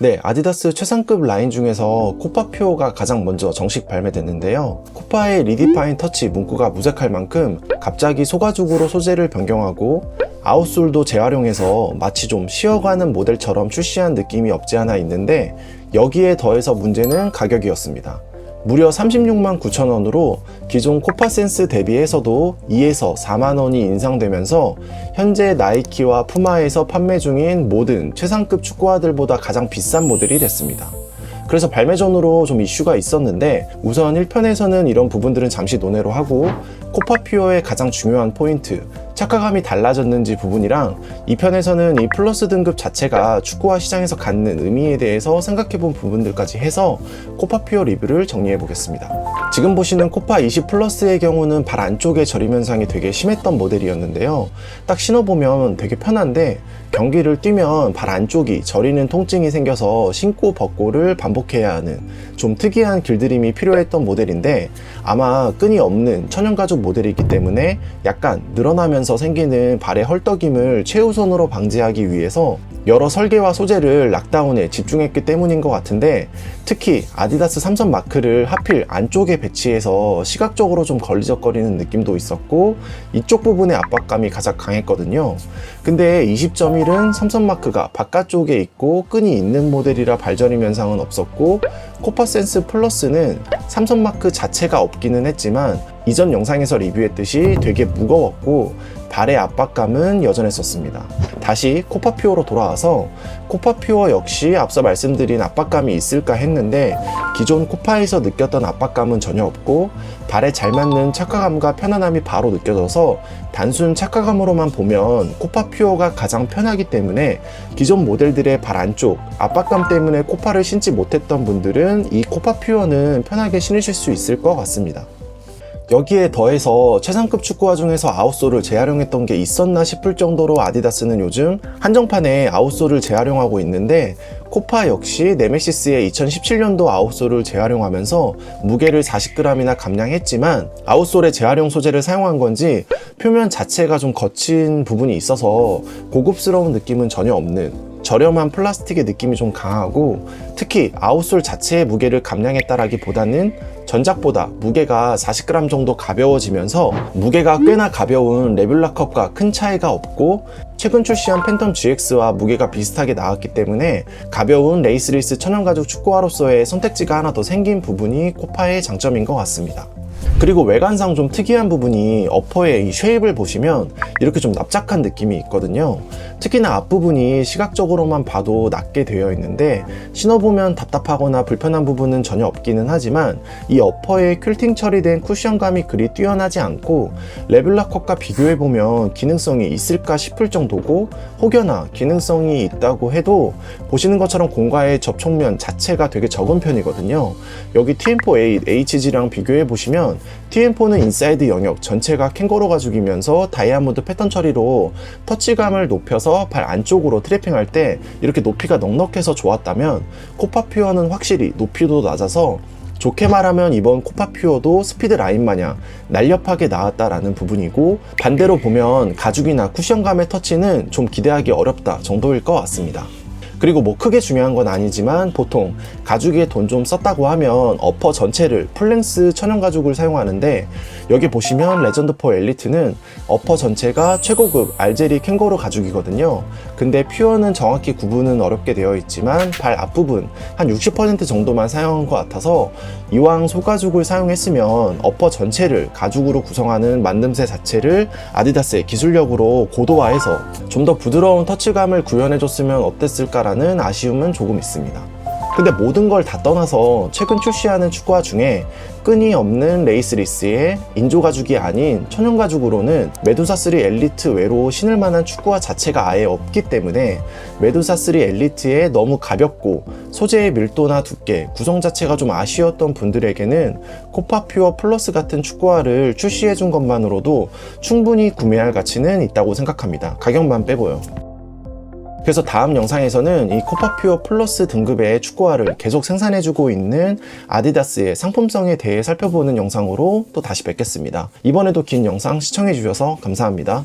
네, 아디다스 최상급 라인 중에서 코파 퓨어가 가장 먼저 정식 발매됐는데요. 코파의 리디파인 터치 문구가 무색할 만큼 갑자기 소가죽으로 소재를 변경하고 아웃솔도 재활용해서 마치 좀 쉬어가는 모델처럼 출시한 느낌이 없지 않아 있는데, 여기에 더해서 문제는 가격이었습니다. 무려 36만 9천 원으로 기존 코파센스 대비해서도 2에서 4만 원이 인상되면서 현재 나이키와 푸마에서 판매 중인 모든 최상급 축구화들보다 가장 비싼 모델이 됐습니다. 그래서 발매 전으로 좀 이슈가 있었는데, 우선 1편에서는 이런 부분들은 잠시 논외로 하고 코파 퓨어의 가장 중요한 포인트, 착화감이 달라졌는지 부분이랑 2편에서는 이 플러스 등급 자체가 축구화 시장에서 갖는 의미에 대해서 생각해본 부분들까지 해서 코파 퓨어 리뷰를 정리해 보겠습니다. 지금 보시는 코파 20 플러스의 경우는 발 안쪽에 저림 현상이 되게 심했던 모델이었는데요. 딱 신어보면 되게 편한데 경기를 뛰면 발 안쪽이 저리는 통증이 생겨서 신고 벗고를 반복해야 하는 좀 특이한 길들임이 필요했던 모델인데, 아마 끈이 없는 천연가죽 모델이기 때문에 약간 늘어나면서 생기는 발의 헐떡임을 최우선으로 방지하기 위해서 여러 설계와 소재를 락다운에 집중했기 때문인 것 같은데, 특히 아디다스 삼선 마크를 하필 안쪽에 배치해서 시각적으로 좀 걸리적거리는 느낌도 있었고, 이쪽 부분의 압박감이 가장 강했거든요. 근데 20.1은 삼선 마크가 바깥쪽에 있고 끈이 있는 모델이라 발저림 현상은 없었고, 코파센스 플러스는 삼선 마크 자체가 없기는 했지만 이전 영상에서 리뷰했듯이 되게 무거웠고 발의 압박감은 여전했었습니다. 다시 코파 퓨어로 돌아와서 코파 퓨어 역시 앞서 말씀드린 압박감이 있을까 했는데, 기존 코파에서 느꼈던 압박감은 전혀 없고 발에 잘 맞는 착화감과 편안함이 바로 느껴져서 단순 착화감으로만 보면 코파 퓨어가 가장 편하기 때문에 기존 모델들의 발 안쪽 압박감 때문에 코파를 신지 못했던 분들은 이 코파 퓨어는 편하게 신으실 수 있을 것 같습니다. 여기에 더해서 최상급 축구화 중에서 아웃솔을 재활용했던 게 있었나 싶을 정도로 아디다스는 요즘 한정판에 아웃솔을 재활용하고 있는데, 코파 역시 네메시스의 2017년도 아웃솔을 재활용하면서 무게를 40g이나 감량했지만 아웃솔의 재활용 소재를 사용한 건지 표면 자체가 좀 거친 부분이 있어서 고급스러운 느낌은 전혀 없는 저렴한 플라스틱의 느낌이 좀 강하고, 특히 아웃솔 자체의 무게를 감량했다라기보다는 전작보다 무게가 40g 정도 가벼워지면서 무게가 꽤나 가벼운 레뷸라컵과 큰 차이가 없고, 최근 출시한 팬텀 GX와 무게가 비슷하게 나왔기 때문에 가벼운 레이스리스 천연가죽 축구화로서의 선택지가 하나 더 생긴 부분이 코파의 장점인 것 같습니다. 그리고 외관상 좀 특이한 부분이 어퍼의 이 쉐입을 보시면 이렇게 좀 납작한 느낌이 있거든요. 특히나 앞부분이 시각적으로만 봐도 낮게 되어 있는데 신어보면 답답하거나 불편한 부분은 전혀 없기는 하지만, 이 어퍼의 퀼팅 처리된 쿠션감이 그리 뛰어나지 않고 레뷸라컵과 비교해보면 기능성이 있을까 싶을 정도고, 혹여나 기능성이 있다고 해도 보시는 것처럼 공과의 접촉면 자체가 되게 적은 편이거든요. 여기 TM4A HG랑 비교해보시면 TM4는 인사이드 영역 전체가 캥거루 가죽이면서 다이아몬드 패턴 처리로 터치감을 높여서 발 안쪽으로 트래핑할 때 이렇게 높이가 넉넉해서 좋았다면, 코파 퓨어는 확실히 높이도 낮아서 좋게 말하면 이번 코파 퓨어도 스피드 라인 마냥 날렵하게 나왔다라는 부분이고, 반대로 보면 가죽이나 쿠션감의 터치는 좀 기대하기 어렵다 정도일 것 같습니다. 그리고 뭐 크게 중요한 건 아니지만 보통 가죽에 돈 좀 썼다고 하면 어퍼 전체를 풀랭스 천연가죽을 사용하는데, 여기 보시면 레전드4 엘리트는 어퍼 전체가 최고급 알제리 캥거루 가죽이거든요. 근데 퓨어는 정확히 구분은 어렵게 되어 있지만 발 앞부분 한 60% 정도만 사용한 것 같아서, 이왕 소가죽을 사용했으면 어퍼 전체를 가죽으로 구성하는 만듦새 자체를 아디다스의 기술력으로 고도화해서 좀 더 부드러운 터치감을 구현해줬으면 어땠을까라는 아쉬움은 조금 있습니다. 근데 모든 걸 다 떠나서 최근 출시하는 축구화 중에 끈이 없는 레이스리스의 인조 가죽이 아닌 천연 가죽으로는 메두사 3 엘리트 외로 신을 만한 축구화 자체가 아예 없기 때문에, 메두사 3 엘리트에 너무 가볍고 소재의 밀도나 두께, 구성 자체가 좀 아쉬웠던 분들에게는 코파 퓨어 플러스 같은 축구화를 출시해준 것만으로도 충분히 구매할 가치는 있다고 생각합니다. 가격만 빼고요. 그래서 다음 영상에서는 이 코파 퓨어 플러스 등급의 축구화를 계속 생산해주고 있는 아디다스의 상품성에 대해 살펴보는 영상으로 또 다시 뵙겠습니다. 이번에도 긴 영상 시청해주셔서 감사합니다.